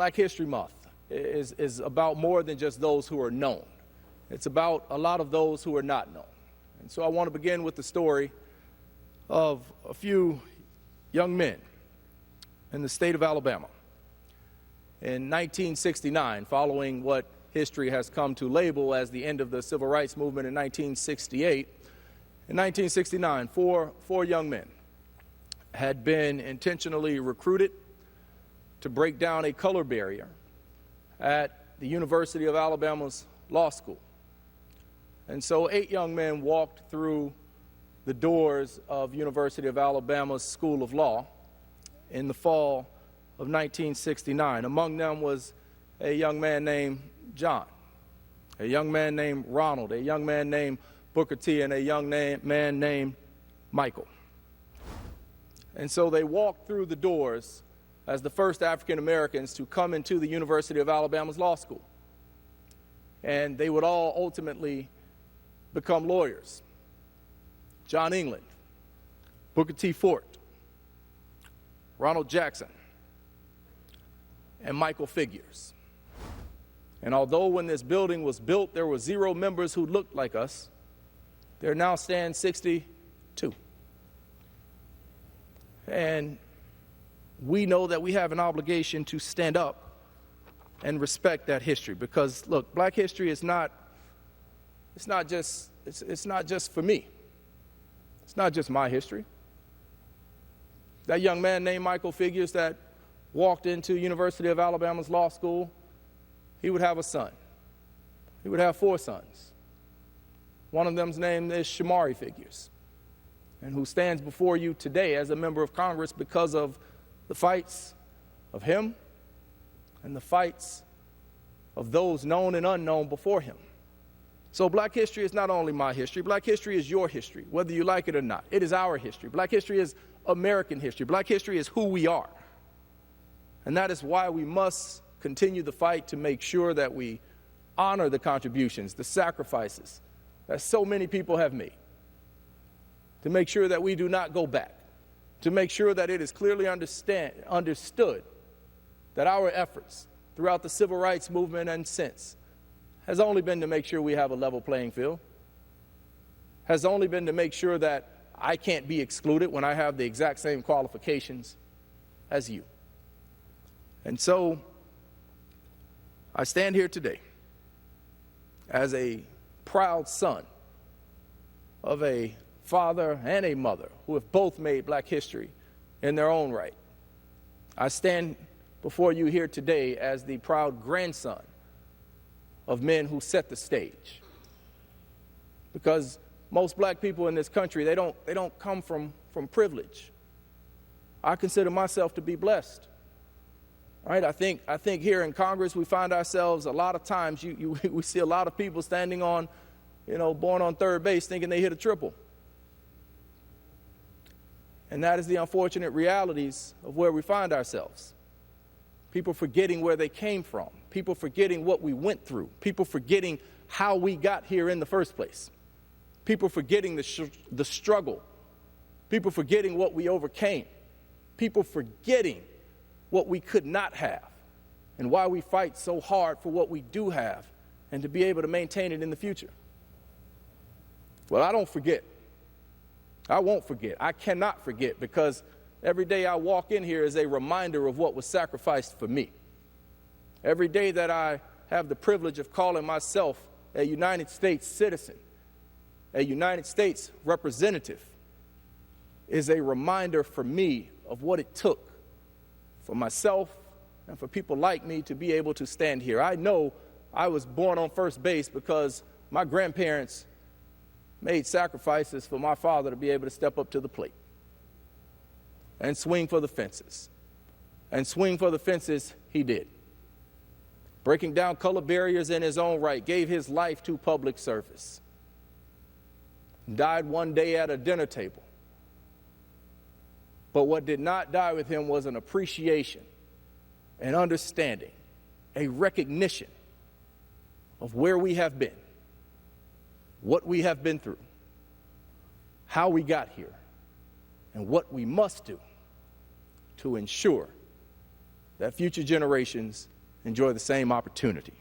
Black History Month is about more than just those who are known. It's about a lot of those who are not known. And so I want to begin with the story of a few young men in the state of Alabama. In 1969, following what history has come to label as the end of the Civil Rights Movement in 1968, in 1969, four young men had been intentionally recruited to break down a color barrier at the University of Alabama's law school. And so 8 young men walked through the doors of University of Alabama's School of Law in the fall of 1969. Among them was a young man named John, a young man named Ronald, a young man named Booker T, and a young man named Michael. And so they walked through the doors as the first African Americans to come into the University of Alabama's law school. And they would all ultimately become lawyers. John England, Booker T. Fort, Ronald Jackson, and Michael Figures. And although when this building was built, there were 0 members who looked like us, there now stand 62. And we know that we have an obligation to stand up and respect that history, because look, Black history is not just for me. It's not just my history. That young man named Michael Figures that walked into University of Alabama's law school, he would have a son. He would have 4 sons. One of them's name is Shomari Figures, and who stands before you today as a member of Congress because of the fights of him and the fights of those known and unknown before him. So Black history is not only my history. Black history is your history, whether you like it or not. It is our history. Black history is American history. Black history is who we are. And that is why we must continue the fight to make sure that we honor the contributions, the sacrifices that so many people have made, to make sure that we do not go back, to make sure that it is clearly understood that our efforts throughout the civil rights movement and since has only been to make sure we have a level playing field, has only been to make sure that I can't be excluded when I have the exact same qualifications as you. And so I stand here today as a proud son of a father and a mother who have both made Black history in their own right. I stand before you here today as the proud grandson of men who set the stage. Because most Black people in this country, they don't come from privilege. I consider myself to be blessed. Right? I think here in Congress we find ourselves a lot of times, we see a lot of people standing on, born on third base thinking they hit a triple. And that is the unfortunate realities of where we find ourselves. People forgetting where they came from. People forgetting what we went through. People forgetting how we got here in the first place. People forgetting the struggle. People forgetting what we overcame. People forgetting what we could not have and why we fight so hard for what we do have and to be able to maintain it in the future. Well, I don't forget. I won't forget. I cannot forget, because every day I walk in here is a reminder of what was sacrificed for me. Every day that I have the privilege of calling myself a United States citizen, a United States representative, is a reminder for me of what it took for myself and for people like me to be able to stand here. I know I was born on first base because my grandparents made sacrifices for my father to be able to step up to the plate and swing for the fences. And swing for the fences he did. Breaking down color barriers in his own right, gave his life to public service. Died one day at a dinner table. But what did not die with him was an appreciation, an understanding, a recognition of where we have been, what we have been through, how we got here, and what we must do to ensure that future generations enjoy the same opportunity.